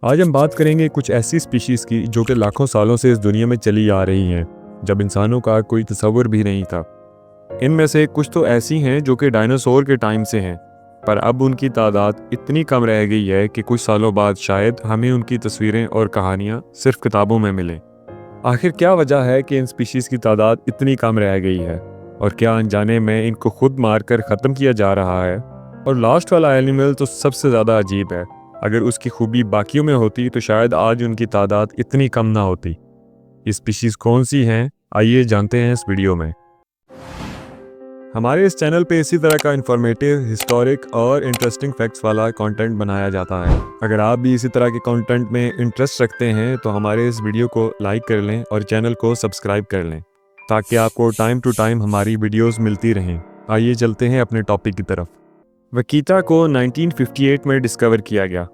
आज हम बात करेंगे कुछ ऐसी स्पीशीज़ की जो कि लाखों सालों से इस दुनिया में चली आ रही हैं, जब इंसानों का कोई तसव्वुर भी नहीं था। इनमें से कुछ तो ऐसी हैं जो कि डायनासोर के टाइम से हैं, पर अब उनकी तादाद इतनी कम रह गई है कि कुछ सालों बाद शायद हमें उनकी तस्वीरें और कहानियाँ सिर्फ किताबों में मिलें। आखिर क्या वजह है कि इन स्पीशीज़ की तादाद इतनी कम रह गई है, और क्या अनजाने में इनको खुद मारकर ख़त्म किया जा रहा है? और लास्ट वाला एनिमल तो सबसे ज़्यादा अजीब है। अगर उसकी खूबी बाकियों में होती तो शायद आज उनकी तादाद इतनी कम ना होती। ये स्पीशीज़ कौन सी हैं, आइए जानते हैं इस वीडियो में। हमारे इस चैनल पे इसी तरह का इन्फॉर्मेटिव, हिस्टोरिक और इंटरेस्टिंग फैक्ट्स वाला कंटेंट बनाया जाता है। अगर आप भी इसी तरह के कंटेंट में इंटरेस्ट रखते हैं तो हमारे इस वीडियो को लाइक कर लें और चैनल को सब्सक्राइब कर लें, ताकि आपको टाइम टू टाइम हमारी वीडियोज़ मिलती रहें। आइए चलते हैं अपने टॉपिक की तरफ। वकीता को 1958 में डिस्कवर किया गया।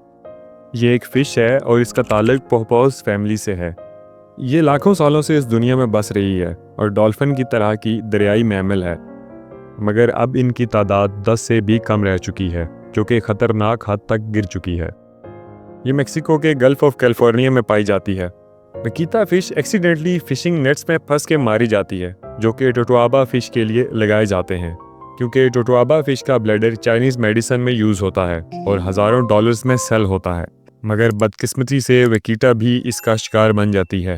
ये एक फ़िश है और इसका ताल्लुक पोहपॉज फैमिली से है। ये लाखों सालों से इस दुनिया में बस रही है और डॉल्फिन की तरह की दरियाई मैमल है, मगर अब इनकी तादाद 10 से भी कम रह चुकी है, जो कि ख़तरनाक हद तक गिर चुकी है। ये मेक्सिको के गल्फ़ ऑफ कैलिफोर्निया में पाई जाती है। वकीता फ़िश एक्सीडेंटली फ़िशिंग नेट्स में फंस के मारी जाती है, जो कि टोटोआबा फ़िश के लिए लगाए जाते हैं, क्योंकि टोटोआबा फ़िश का ब्लैडर चाइनीज़ मेडिसिन में यूज़ होता है और हज़ारों डॉलर्स में सेल होता है। मगर बदकिस्मती से वकीटा भी इसका शिकार बन जाती है।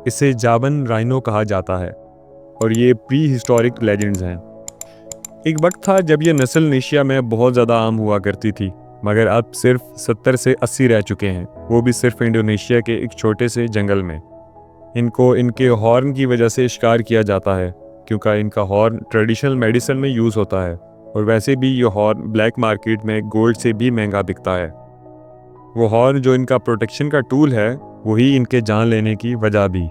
इसे जावन राइनो कहा जाता है और ये प्री हिस्टोरिक लेजेंड्स हैं। एक वक्त था जब ये नस्ल एशिया में बहुत ज़्यादा आम हुआ करती थी, मगर अब सिर्फ 70 से 80 रह चुके हैं, वो भी सिर्फ इंडोनेशिया के एक छोटे से जंगल में। इनको इनके हॉर्न की वजह से शिकार किया जाता है, क्योंकि इनका हॉर्न ट्रेडिशनल मेडिसिन में यूज़ होता है, और वैसे भी ये हॉर्न ब्लैक मार्केट में गोल्ड से भी महंगा बिकता है। वो हॉर्न जो इनका प्रोटेक्शन का टूल है, वही इनके जान लेने की वजह भी।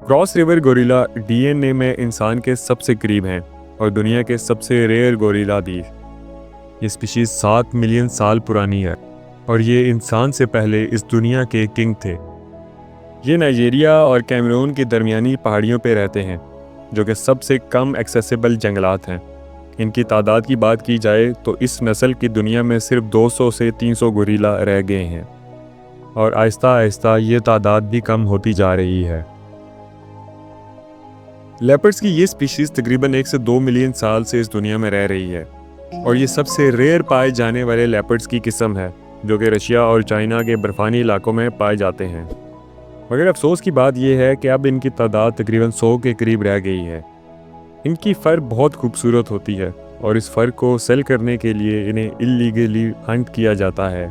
क्रॉस रिवर गोरिल्ला डीएनए में इंसान के सबसे करीब हैं और दुनिया के सबसे रेयर गोरिल्ला भी। ये स्पीशीज़ 7 मिलियन साल पुरानी है और ये इंसान से पहले इस दुनिया के किंग थे। ये नाइजीरिया और कैमरून की दरमियानी पहाड़ियों पे रहते हैं, जो कि सबसे कम एक्सेसिबल जंगलात हैं। इनकी तादाद की बात की जाए तो इस नस्ल की दुनिया में सिर्फ 200 से 300 गोरिल्ला रह गए हैं, और आहिस्ता आहिस्ता ये तादाद भी कम होती जा रही है। लेपर्ड्स की ये स्पीशीज़ तकरीबन 1 से 2 मिलियन साल से इस दुनिया में रह रही है, और ये सबसे रेयर पाए जाने वाले लेपर्ड्स की किस्म है, जो कि रशिया और चाइना के बर्फ़ानी इलाकों में पाए जाते हैं। मगर अफसोस की बात यह है कि अब इनकी तादाद तकरीबन 100 के करीब रह गई है। इनकी फ़र बहुत खूबसूरत होती है और इस फ़र को सेल करने के लिए इन्हें इल्लीगली हंट किया जाता है।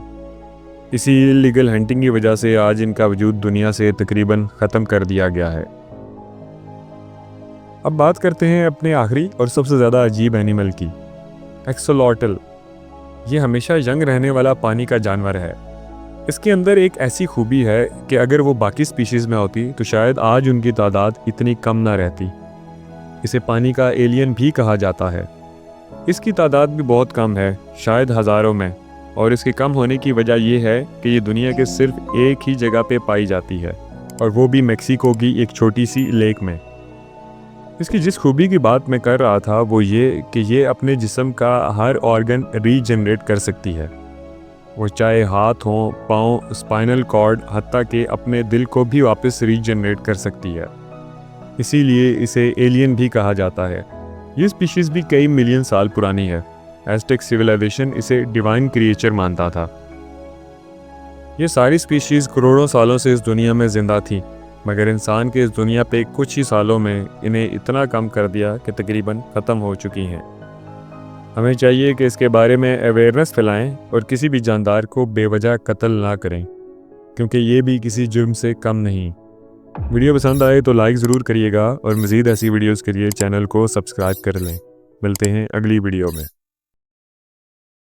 इसी इल्लीगल हंटिंग की वजह से आज इनका वजूद दुनिया से तकरीबन ख़त्म कर दिया गया है। अब बात करते हैं अपने आखिरी और सबसे ज़्यादा अजीब एनिमल की, एक्सोलॉटल। ये हमेशा यंग रहने वाला पानी का जानवर है। इसके अंदर एक ऐसी खूबी है कि अगर वो बाकी स्पीशीज़ में होती तो शायद आज उनकी तादाद इतनी कम ना रहती। इसे पानी का एलियन भी कहा जाता है। इसकी तादाद भी बहुत कम है, शायद हज़ारों में, और इसके कम होने की वजह यह है कि ये दुनिया के सिर्फ एक ही जगह पे पाई जाती है, और वो भी मेक्सिको की एक छोटी सी लेक में। इसकी जिस खूबी की बात मैं कर रहा था वो ये कि ये अपने जिस्म का हर ऑर्गन रीजनरेट कर सकती है। वो चाहे हाथ हों, पाँव, स्पाइनल कॉर्ड, हत्ता कि अपने दिल को भी वापस रीजनरेट कर सकती है। इसीलिए इसे एलियन भी कहा जाता है। ये स्पीशीज़ भी कई मिलियन साल पुरानी है। एज़टेक सिविलाइजेशन इसे डिवाइन क्रिएचर मानता था। ये सारी स्पीशीज़ करोड़ों सालों से इस दुनिया में ज़िंदा थी, मगर इंसान के इस दुनिया पे कुछ ही सालों में इन्हें इतना कम कर दिया कि तकरीबन ख़त्म हो चुकी हैं। हमें चाहिए कि इसके बारे में अवेयरनेस फैलाएं और किसी भी जानदार को बेवजह कत्ल ना करें, क्योंकि ये भी किसी जुर्म से कम नहीं। वीडियो पसंद आए तो लाइक ज़रूर करिएगा और मज़ीद ऐसी वीडियोज़ के लिए चैनल को सब्सक्राइब कर लें। मिलते हैं अगली वीडियो में।